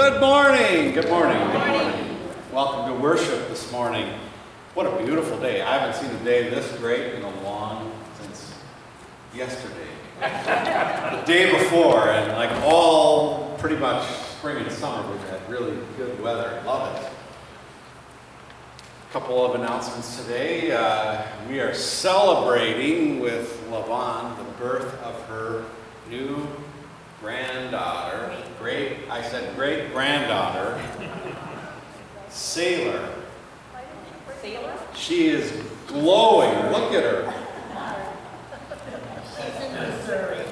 Good morning. Good morning. Good morning. Welcome to worship this morning. What a beautiful day. I haven't seen a day this great in a long since yesterday. The day before, and like all pretty much spring and summer, we've had really good weather. Love it. A couple of announcements today. We are celebrating with Lavon the birth of her new granddaughter, great-granddaughter, Sailor. Sailor? She is glowing. Look at her. She's in Missouri.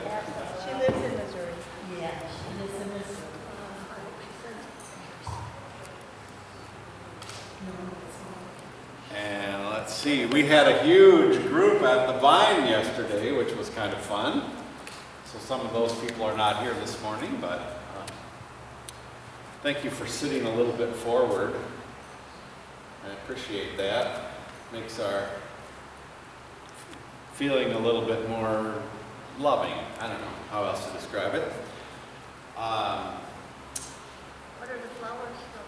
She lives in Missouri. Yeah, she lives in Missouri. And let's see, we had a huge group at the Vine yesterday, which was kind of fun. So some of those people are not here this morning, but thank you for sitting a little bit forward. I appreciate that. Makes our feeling a little bit more loving. I don't know how else to describe it. What are the flowers from?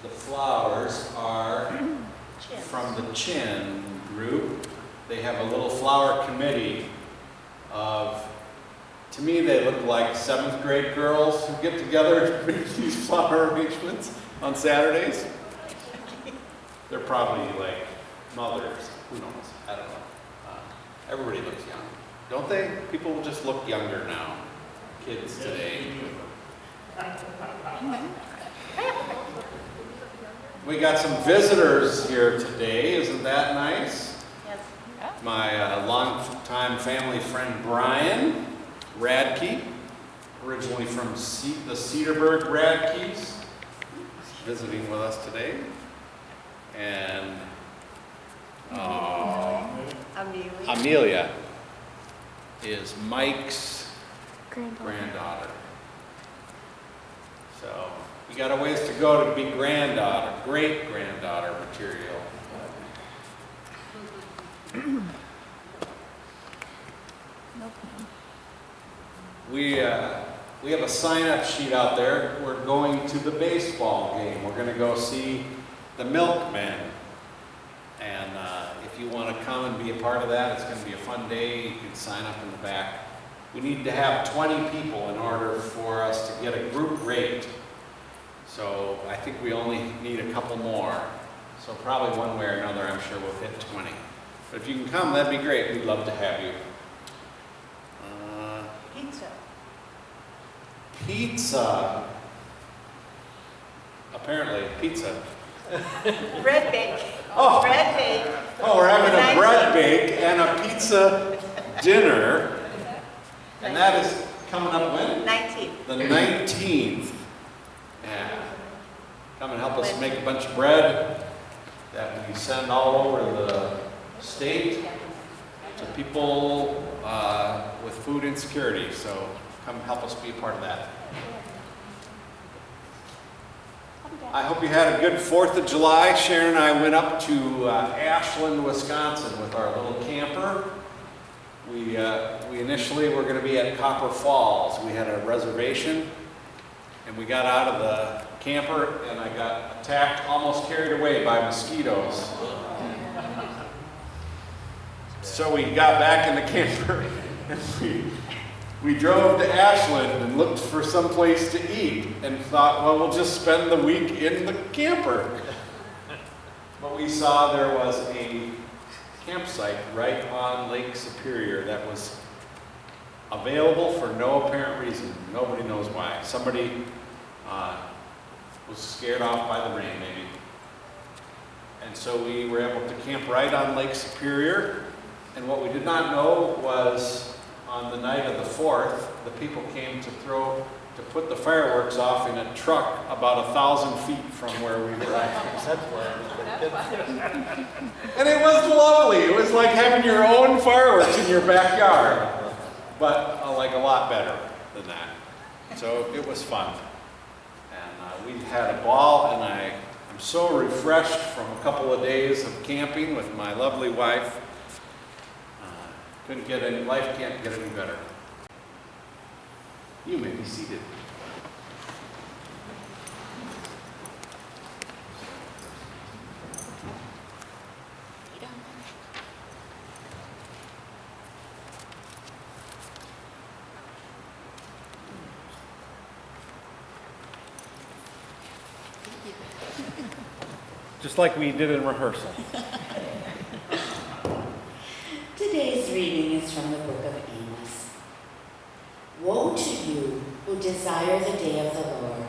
The flowers are Chins. from the Chin group. They have a little flower committee of, to me they look like 7th grade girls who get together to make these flower arrangements on Saturdays. They're probably like mothers, who knows, I don't know. Everybody looks young, don't they? People just look younger now, kids today. We got some visitors here today, isn't that nice? Yes. My longtime family friend Brian Radke, originally from the Cedarburg Radkes, is visiting with us today. And Amelia is Mike's granddaughter. So we got a ways to go to be great-granddaughter material. We have a sign-up sheet out there. We're going to the baseball game. We're going to go see the Milkmen. And if you want to come and be a part of that, it's going to be a fun day. You can sign up in the back. We need to have 20 people in order for us to get a group rate. So I think we only need a couple more. So probably one way or another, I'm sure we'll hit 20. But if you can come, that'd be great. We'd love to have you. Pizza. Pizza. Apparently, pizza. Bread bake. Oh. Bread bake. Oh, we're having a The bread 19th. bake and a pizza dinner. And that is coming up when? 19th. The 19th. Yeah. Come and help us make a bunch of bread that we send all over the state to people with food insecurity. So come help us be a part of that. I hope you had a good 4th of July. Sharon and I went up to Ashland, Wisconsin with our little camper. We initially were going to be at Copper Falls. We had a reservation, and we got out of the camper, and I got attacked, almost carried away by mosquitoes. So we got back in the camper, and we drove to Ashland and looked for some place to eat, and thought, well, we'll just spend the week in the camper. But we saw there was a campsite right on Lake Superior that was available for no apparent reason. Nobody knows why. Somebody was scared off by the rain, maybe. And so we were able to camp right on Lake Superior. And what we did not know was on the night of the 4th, the people came to put the fireworks off in a truck about 1,000 feet from where we were at. And it was lovely. It was like having your own fireworks in your backyard, but like a lot better than that. So it was fun. And we had a ball, and I'm so refreshed from a couple of days of camping with my lovely wife. Life can't get any better. You may be seated. just like we did in rehearsal. Today's reading is from the book of Amos. Woe to you who desire the day of the Lord.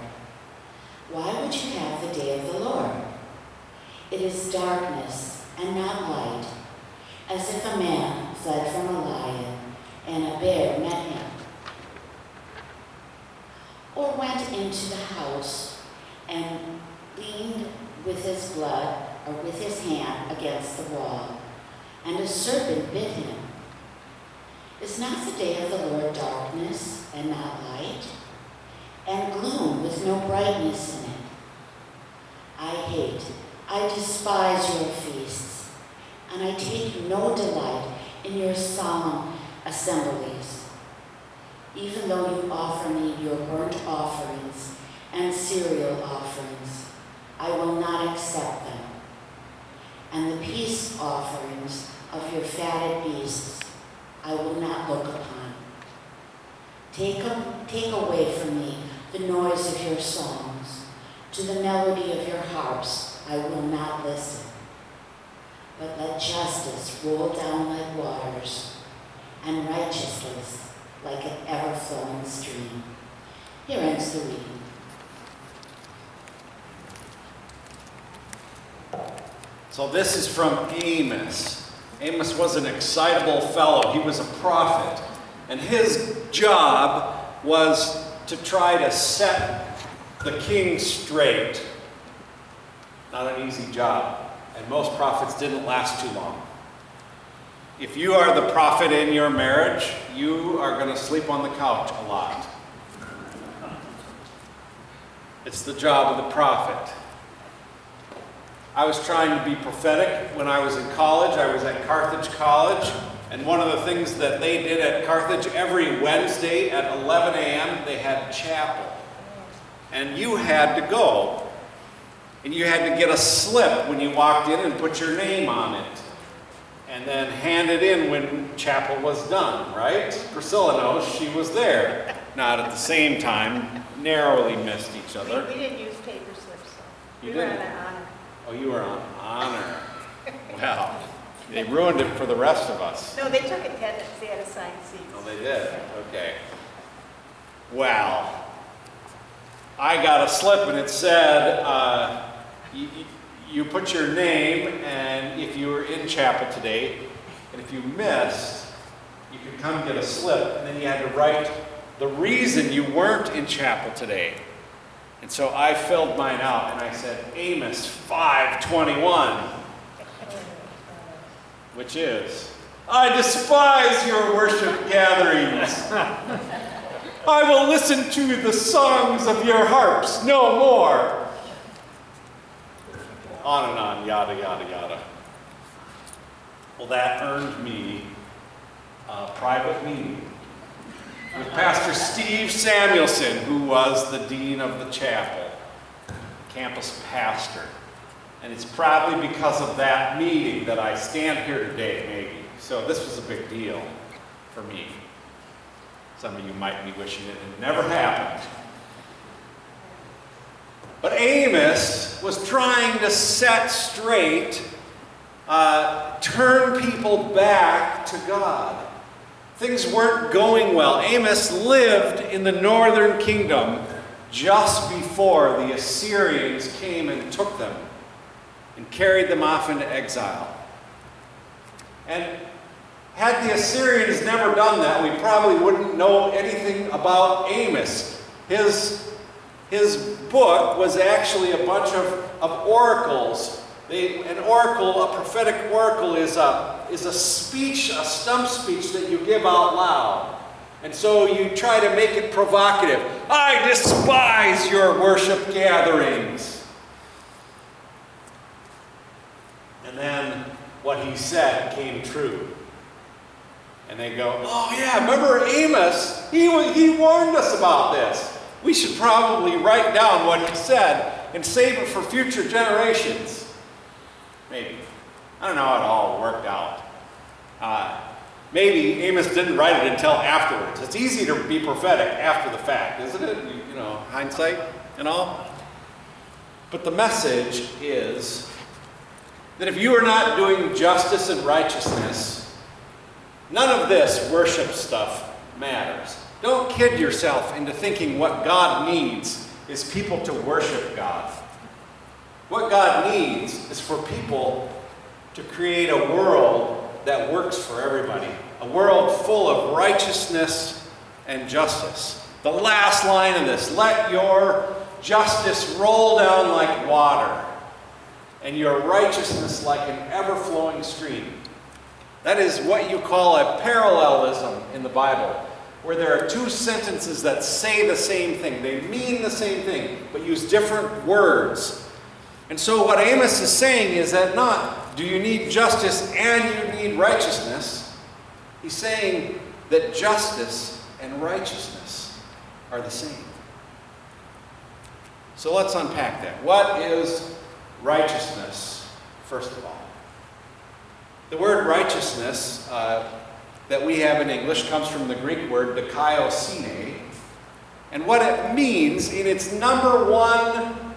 Why would you have the day of the Lord? It is darkness and not light, as if a man fled from a lion and a bear met him, or went into the house and leaned with his blood or with his hand against the wall, and a serpent bit him. Is not the day of the Lord darkness and not light, and gloom with no brightness in it? I despise your feasts, and I take no delight in your solemn assemblies. Even though you offer me your burnt offerings and cereal offerings, I will not accept them. And the peace offerings of your fatted beasts I will not look upon. Take away from me the noise of your songs. To the melody of your harps I will not listen. But let justice roll down like waters, and righteousness like an ever-flowing stream. Here ends the reading. So this is from Amos. Amos was an excitable fellow. He was a prophet. And his job was to try to set the king straight. Not an easy job. And most prophets didn't last too long. If you are the prophet in your marriage, you are going to sleep on the couch a lot. It's the job of the prophet. I was trying to be prophetic when I was in college. I was at Carthage College, and one of the things that they did at Carthage, every Wednesday at 11 a.m., they had chapel. And you had to go. And you had to get a slip when you walked in and put your name on it. And then hand it in when chapel was done, right? Priscilla knows she was there. Not at the same time, narrowly missed each other. We didn't use paper slips, though. You We were didn't? on an honor. Oh, you were on honor. Well, they ruined it for the rest of us. No, they took attendance. They had assigned seats. Oh, they did? Okay. Well, I got a slip and it said, you put your name, and if you were in chapel today, and if you missed, you could come get a slip, and then you had to write the reason you weren't in chapel today. And so I filled mine out, and I said, Amos 5:21, which is, I despise your worship gatherings. I will listen to the songs of your harps no more. On and on, yada, yada, yada. Well, that earned me a private meeting with Pastor Steve Samuelson, who was the dean of the chapel, campus pastor. And it's probably because of that meeting that I stand here today, maybe. So this was a big deal for me. Some of you might be wishing it had never happened. But Amos was trying to set straight, turn people back to God. Things weren't going well. Amos lived in the northern kingdom just before the Assyrians came and took them and carried them off into exile. And had the Assyrians never done that, we probably wouldn't know anything about Amos. His book was actually a bunch of oracles. An oracle, a prophetic oracle, is a speech, a stump speech that you give out loud. And so you try to make it provocative. I despise your worship gatherings. And then what he said came true. And they go, oh yeah, remember Amos? He warned us about this. We should probably write down what he said and save it for future generations. Maybe. I don't know how it all worked out. Maybe Amos didn't write it until afterwards. It's easy to be prophetic after the fact, isn't it? You know, hindsight and all. But the message is that if you are not doing justice and righteousness, none of this worship stuff matters. Don't kid yourself into thinking what God needs is people to worship God. What God needs is for people to create a world that works for everybody. A world full of righteousness and justice. The last line of this, let your justice roll down like water, and your righteousness like an ever-flowing stream. That is what you call a parallelism in the Bible, where there are two sentences that say the same thing. They mean the same thing, but use different words. And so what Amos is saying is that not do you need justice and you need righteousness. He's saying that justice and righteousness are the same. So let's unpack that. What is righteousness, first of all? The word righteousness that we have in English comes from the Greek word dikaiosine. And what it means in its number one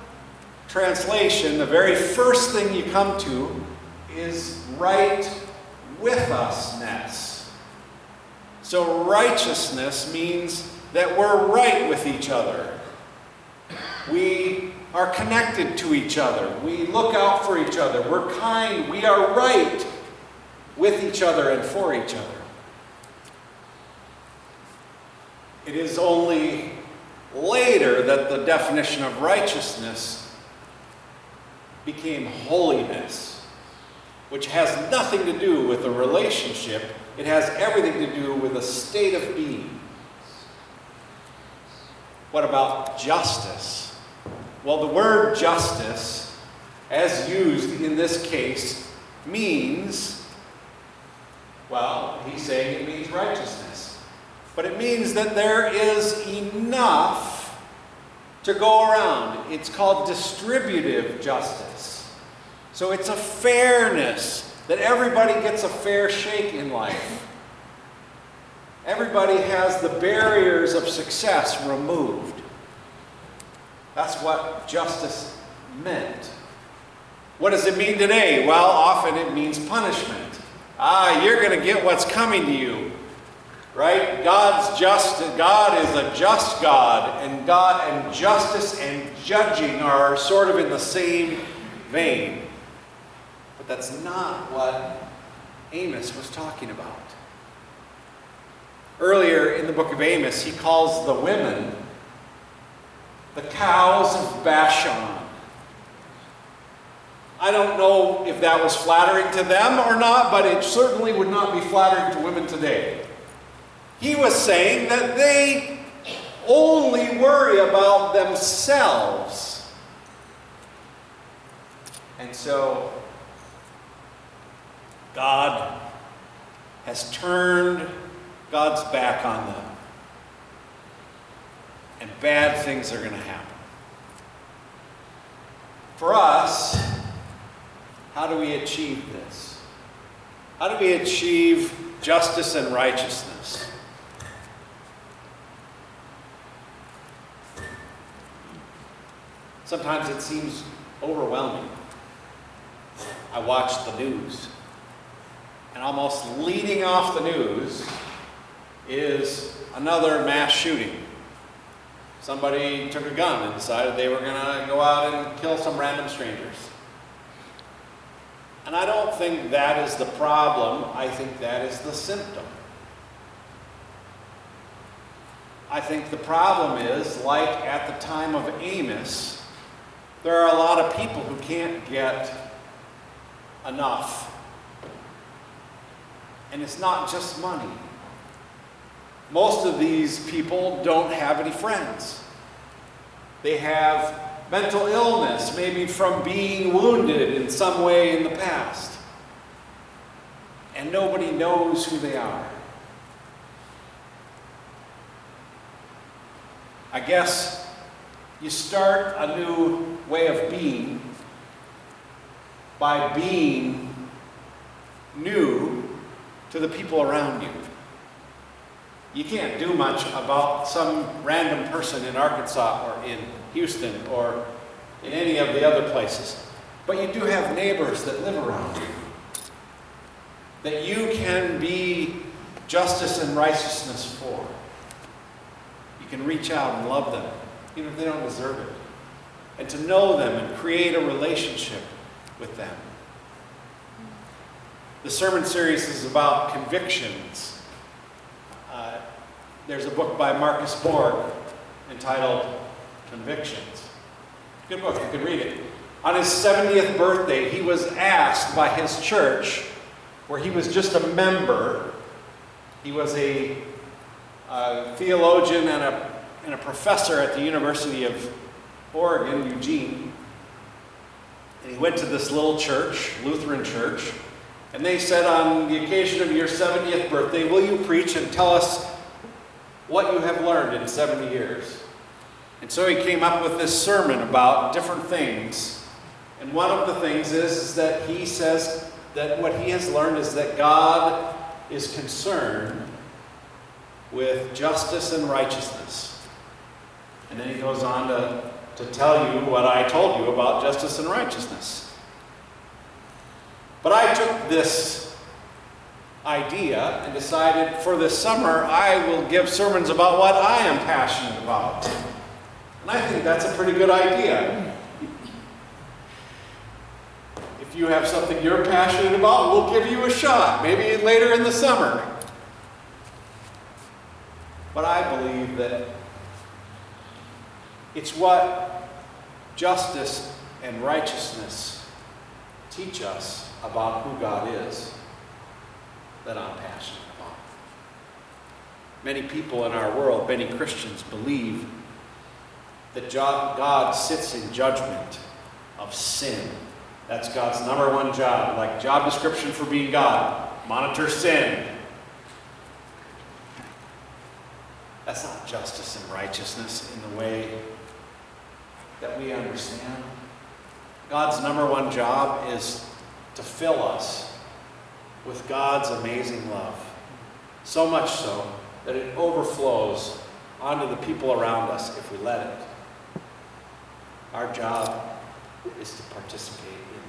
translation, the very first thing you come to is right with usness. So righteousness means that we're right with each other. We are connected to each other. We look out for each other. We're kind. We are right with each other and for each other. It is only later that the definition of righteousness became holiness, which has nothing to do with a relationship. It has everything to do with a state of being. What about justice? Well, the word justice, as used in this case, means, well, he's saying it means righteousness. But it means that there is enough to go around. It's called distributive justice. So it's a fairness, that everybody gets a fair shake in life. Everybody has the barriers of success removed. That's what justice meant. What does it mean today? Well, often it means punishment. You're going to get what's coming to you. Right? God is a just God, and justice and judging are sort of in the same vein. But that's not what Amos was talking about. Earlier in the book of Amos, he calls the women the cows of Bashan. I don't know if that was flattering to them or not, but it certainly would not be flattering to women today. He was saying that they only worry about themselves. And so, God has turned God's back on them. And bad things are going to happen. For us, how do we achieve this? How do we achieve justice and righteousness? Sometimes it seems overwhelming. I watch the news, and almost leading off the news is another mass shooting. Somebody took a gun and decided they were going to go out and kill some random strangers. And I don't think that is the problem. I think that is the symptom. I think the problem is, like at the time of Amos, there are a lot of people who can't get enough. And it's not just money. Most of these people don't have any friends. They have mental illness, maybe from being wounded in some way in the past. And nobody knows who they are. I guess you start a new way of being by being new to the people around you. You can't do much about some random person in Arkansas or in Houston or in any of the other places. But you do have neighbors that live around you, that you can be justice and righteousness for. You can reach out and love them, even if they don't deserve it. And to know them and create a relationship with them. The sermon series is about convictions. There's a book by Marcus Borg entitled Convictions. Good book, you can read it. On his 70th birthday, he was asked by his church, where he was just a member. He was a theologian and a professor at the University of Oregon, Eugene. And he went to this little church, Lutheran church, and they said, on the occasion of your 70th birthday, will you preach and tell us what you have learned in 70 years? And so he came up with this sermon about different things. And one of the things is that he says that what he has learned is that God is concerned with justice and righteousness. And then he goes on to tell you what I told you about justice and righteousness. But I took this idea and decided for this summer I will give sermons about what I am passionate about. And I think that's a pretty good idea. If you have something you're passionate about, we'll give you a shot, maybe later in the summer. But I believe that it's what justice and righteousness teach us about who God is that I'm passionate about. Many people in our world, many Christians, believe that God sits in judgment of sin. That's God's number one job, like job description for being God. Monitor sin. That's not justice and righteousness in the way that we understand. God's number one job is to fill us with God's amazing love. So much so that it overflows onto the people around us if we let it. Our job is to participate in